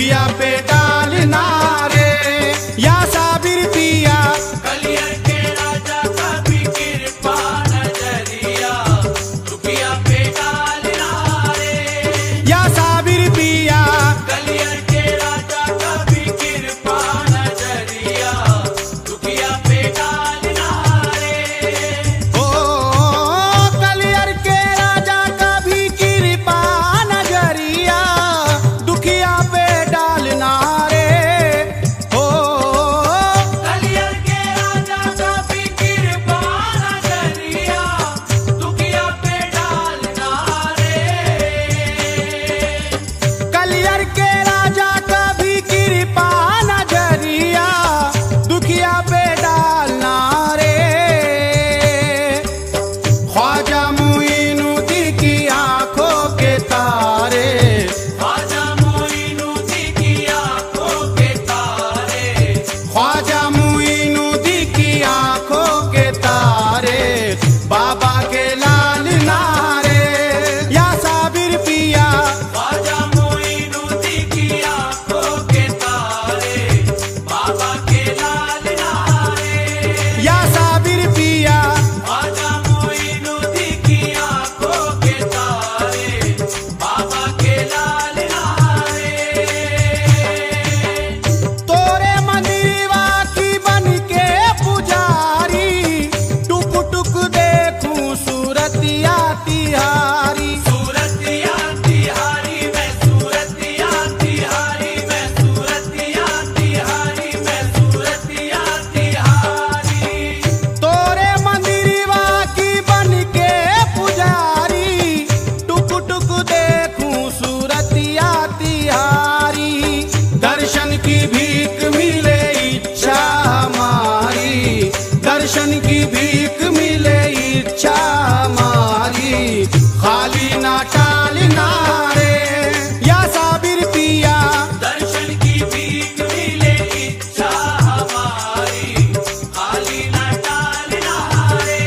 दुखिया पे डालना रे या साबिर पिया। कलियर के राजा का भी कृपा नजरिया दुखिया पे डालना रे या साबिर पिया। कलियर के राजा का भी कृपा नजरिया दुखिया पे डालना रे ओ कलियर के राजा का भी कृपा नजरिया दुखिया पे डालना रे। ओ कलियर के राजा का भी कृपा नजरिया दुखिया पे डालना रे कलियर के राजा का भी कृपा नजरिया दुखिया पे डालना रे। ख्वाजा मुइनुद्दीन की आंखों के तारे ख्वाजा मोइनुद्दीन की आंखों के तारे ख्वाजा मुइनुद्दीन की आंखों के तारे बाबा के लाल नारे या साबिर पिया। ख्वाजा मोइनुद्दीन की आंखों के तारे बाबा के लाल नारे या साबिर पिया। ख्वाजा मोइनुद्दीन की आंखों के तारे बाबा के लाल नारे तोरे मंदिरवा की बन के पुजारी टुक टुक देखूं सूरतिया तिहारी। सूरतिया तिहारी मैं सूरतिया तिहारी मैं सूरतिया तिहारी मैं सूरतिया तिहारी तोरे मंदिरवा की बन के पुजारी टुक टुक देखूं सूरतिया तिहारी। दर्शन की भीख मिले इच्छा हमारी दर्शन की भीख मिले इच्छा हमारी खाली ना टालना रे या साबिर पिया। दर्शन की भीख मिले इच्छा हमारी खाली न टालना रे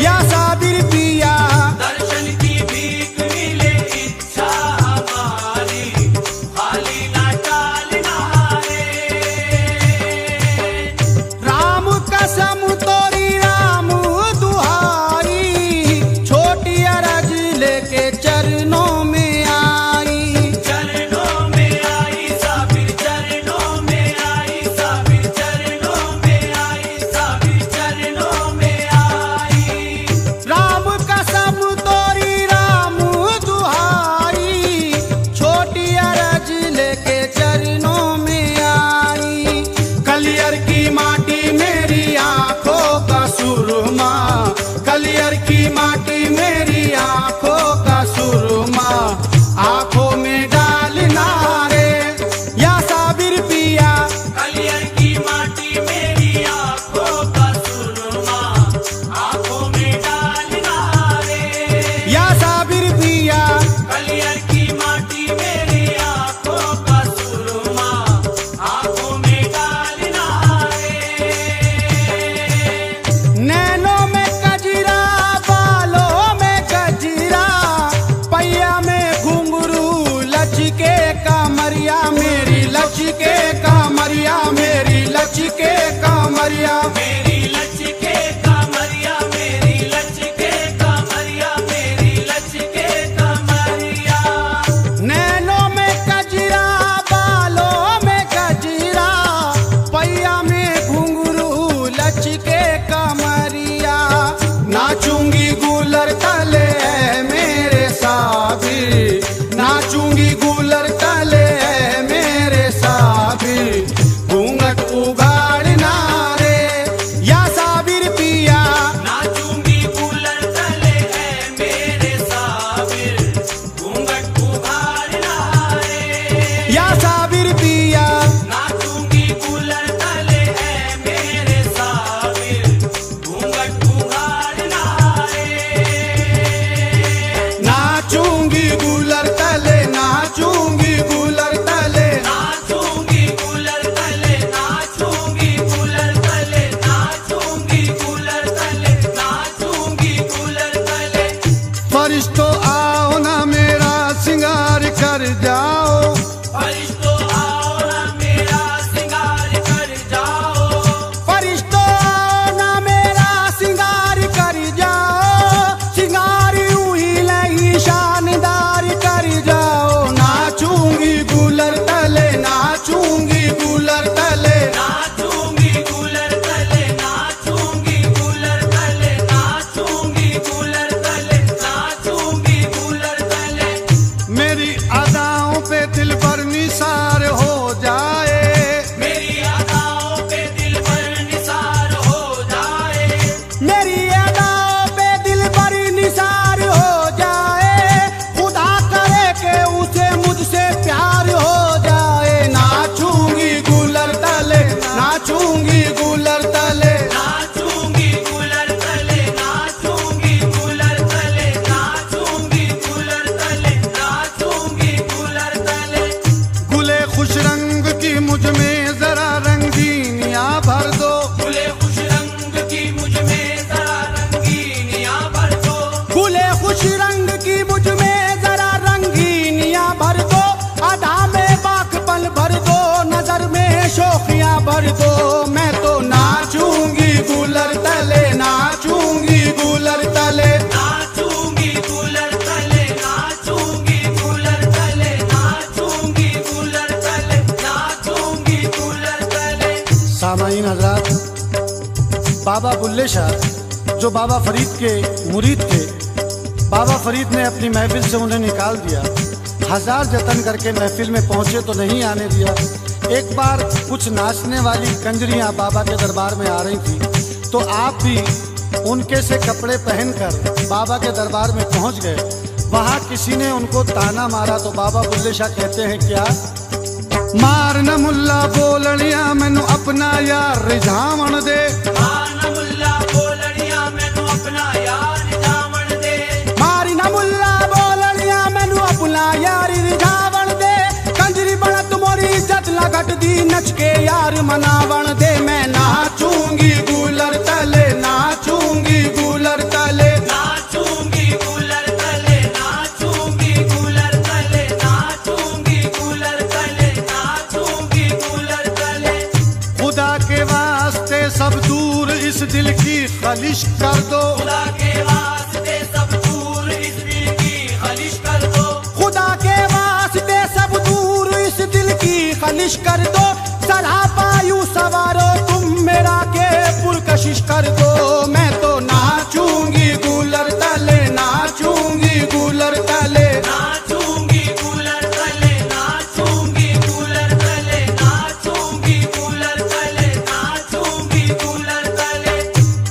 या साबिर पिया। दर्शन की भीख मिले इच्छा हमारी खाली न टालना रे राम कसम तोरी राम दुहारी छोटी अरज लेके चरणों में आई। चरणों में आई साबिर चरणों में आई साबिर चरणों में आई साबिर चरणों में आई राम कसम तोरी राम दुहारी छोटी अरज लेके चरणों में आई। कलियर की माटी मेरी आंखों का सुरमा कलियर की माटी मेरी आंखों का सुरमा आंखों में डालना रे या साबिर पिया। कलियर की माटी मेरी आंखों का सुरमा आंखों में डालना रे या साबिर पिया। कलियर की माटी मेरी आंखों का सुरमा आंखों में डालना रे नैनों में कजरा बालों में गजरा पैया में घुंघरू लचके कमरिया मेरी लचके कमरिया मेरी लचके कमरिया। मेरी लचके कमरिया मेरी लचके कमरिया मेरी लचके कमरिया नैनों में कजरा बालों में गजरा पैया में घुंघरू लचके कमरिया। नाचूंगी गुलर तले मेरे साबिर नाचूंगी गुलर तले मेरे साबिर घूंघट उगाड़ना रे कर दो, मैं तो नाचूंगी कूलर तले, नाचूंगी कूलर तले। नाचूंगी कूलर तले, नाचूंगी कूलर तले, नाचूंगी कूलर तले, नाचूंगी कूलर तले। सामाईन हजरात, बाबा बुल्ले शाह जो बाबा फरीद के मुरीद थे, बाबा फरीद ने अपनी महफिल से उन्हें निकाल दिया। हजार जतन करके महफिल में पहुंचे तो नहीं आने दिया। एक बार कुछ नाचने वाली कंजरियां बाबा के दरबार में आ रही थी, तो आप भी उनके से कपड़े पहनकर बाबा के दरबार में पहुंच गए। वहां किसी ने उनको ताना मारा तो बाबा बुल्ले शाह कहते हैं क्या? मार न मुल्ला बोलनिया मैनू अपना यार रिझावण दे, मार न मुल्ला बोलनिया मैनू अपना यार रिझावण दे, मारी न मुल्ला बोलनिया मैनू अपना यार रिझावण दे। कंजरी बनत मोरी इज्जत लगट दी, नच के यार मनावण दे। मैं नाचूंगी कूलर तले, नाचूंगी कूलर तले। नाचूंगी कूलर तले, नाचूंगी कूलर तले, नाचूंगी कूलर तले, नाचूंगी कूलर तले। खुदा के वास्ते सब दूर इस दिल की खलिश कर दो, खुदा के वास्ते सब दूर इस दिल की खलिश कर दो, खुदा के वास्ते सब दूर इस दिल की खलिश कर दो। सरापायु सवारो तुम मेरा के पुरकशिश कर दो। मैं तो नाचूंगी कूलर तले, नाचूंगी कूलर तले। नाचूंगी कूलर तले, नाचूंगी कूलर तले, नाचूंगी कूलर तले, नाचूंगी कूलर तले।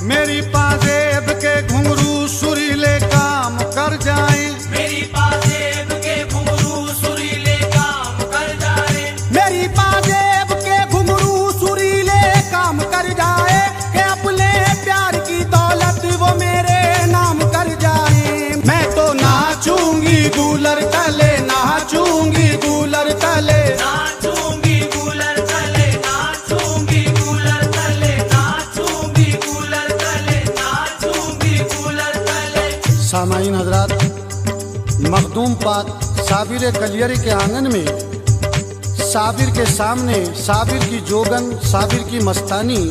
मेरी पाजेब के घुंघरू सुरीले काम कर जाएं, मेरी पाजेब के घुंघरू सुरीले काम कर जाए, मेरी पाजेब के घुंघरू सुरीले काम कर जाए। कि अपने प्यार की दौलत वो मेरे नाम कर जाए। मैं तो नाचूंगी कूलर तले, नाचूंगी कूलर तले। नाचूंगी कूलर तले, नाचूंगी कूलर तले, नाचूंगी कूलर तले, नाचूंगी कूलर तले। सामाईन हजरात, मखदूम पाक साबिर कलियरी के आंगन में साबिर के सामने साबिर की जोगन, साबिर की मस्तानी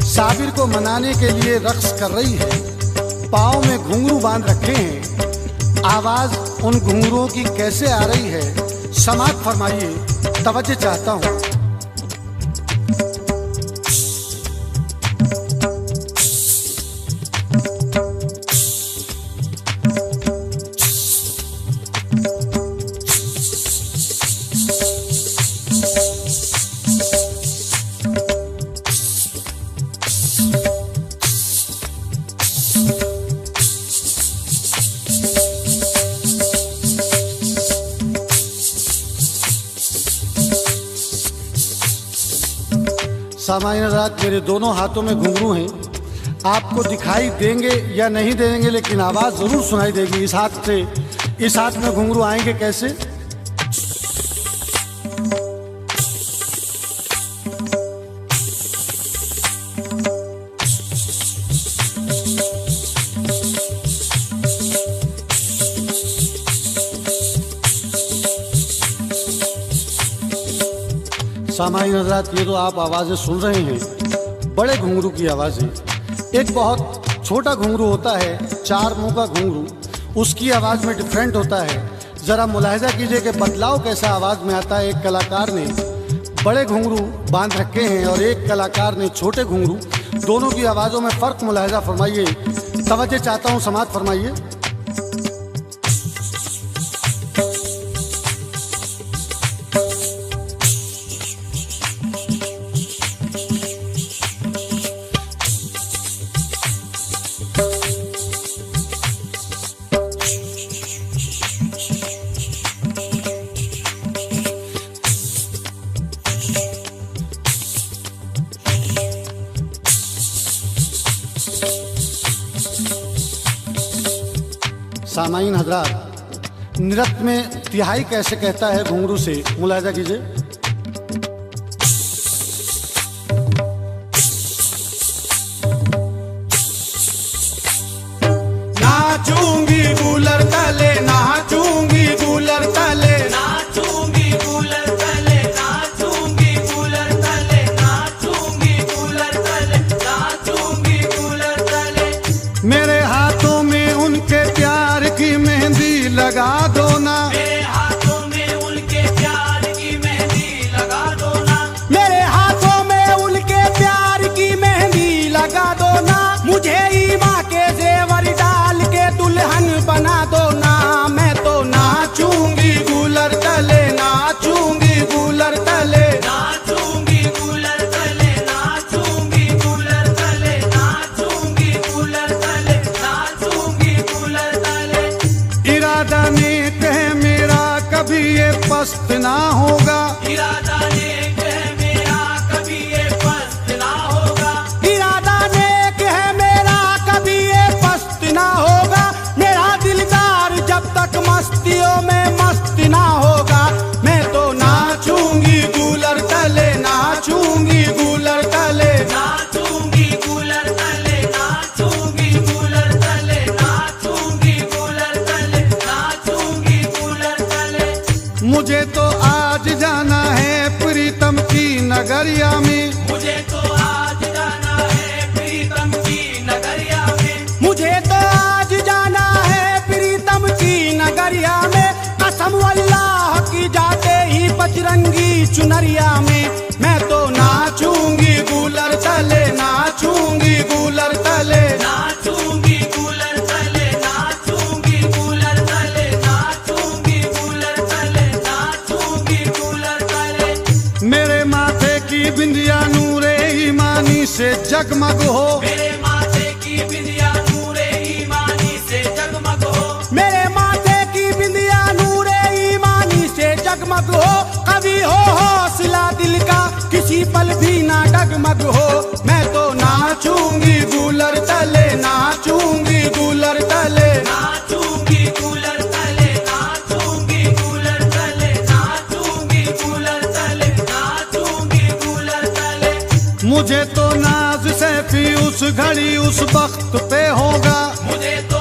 साबिर को मनाने के लिए रक्स कर रही है। पाँव में घुंघरू बांध रखे हैं। आवाज उन घुंघरुओं की कैसे आ रही है, समात फरमाइए, तवज्जो चाहता हूँ। सामाईन हज़रात, मेरे दोनों हाथों में घुंघरू हैं। आपको दिखाई देंगे या नहीं देंगे, लेकिन आवाज़ ज़रूर सुनाई देगी। इस हाथ से इस हाथ में घुंघरू आएंगे कैसे? सामाईन हज़रात, ये तो आप आवाज़ें सुन रहे हैं, बड़े घुंघरू की आवाज़ें। एक बहुत छोटा घुंघरू होता है, 4 मुंह का घुंघरू, उसकी आवाज़ में डिफरेंट होता है। ज़रा मुलाहिजा कीजिए कि बदलाव कैसा आवाज़ में आता है। एक कलाकार ने बड़े घुंघरू बांध रखे हैं और एक कलाकार ने छोटे घुंघरू। दोनों की आवाज़ों में फ़र्क मुलाहिजा फरमाइए, तवज्जो चाहता हूँ, समात फरमाइए। सामाईन हजरात, नृत्य में तिहाई कैसे कहता है घुंघरू से, मुलाहिजा कीजिए। नाचूंगी कूलर तले, नाचूंगी कूलर तले। नाचूंगी कूलर तले, नाचूंगी कूलर तले, नाचूंगी मेरे हाथों में उनके प्यार की मेहंदी लगा दो ना, मेरे हाथों में उनके प्यार की मेहंदी लगा दो ना, मेरे हाथों में उनके प्यार की मेहंदी लगा दो ना, मुझे ईमा के जेवर डाल के दुल्हन बना दो ना। मैं तो नाचूंगी गूलर तले, नाचूंगी गूलर तले, नाचूंगी कूलर तले, नाचूंगी कूलर तले, नाचूंगी कूलर तले, नाचूंगी कूलर तले। इरादा नेक है मेरा कभी ये पस्त ना होगा, इरादा नेक है मेरा कभी ये पस्त ना होगा, इरादा नेक है मेरा कभी ये पस्त ना होगा, मेरा दिलदार जब तक मस्तियों में मस्त ना होगा। मैं तो नाचूंगी गूलर तले, नाचूंगी गूलर तले, नाचूंगी कूलर तले, नाचूंगी कूलर तले, नाचूंगी कूलर तले, नाचूंगी कूलर तले। मुझे तो आज जाना है प्रीतम की नगरिया में, मुझे तो आज जाना है प्रीतम की नगरिया में, मुझे तो आज जाना है प्रीतम की नगरिया में, कसम अल्लाह की जाते ही बजरंगी चुनरिया में। मैं तो नाचूंगी गूलर तले, नाचूंगी गूलर तले, नाचूंगी कूलर तले, नाचूंगी कूलर तले, नाचूंगी कूलर तले, नाचूंगी कूलर तले। मेरे माथे की बिंदिया नूरे ईमानी से जगमग हो, मेरे माथे की बिंदिया नूरे ईमानी से जगमग हो, मेरे माथे की बिंदिया नूरे ईमानी से जगमग हो, कभी हो हौसला दिल का किसी पल भी ना डगमग हो। मैं तो नाचूंगी गूलर तले, नाचूंगी गूलर तले, नाचूंगी कूलर तले, नाचूंगी कूलर तले, नाचूंगी कूलर तले, नाचूंगी कूलर तले। मुझे तो नाज सैफी उस घड़ी उस वक्त पे होगा, मुझे तो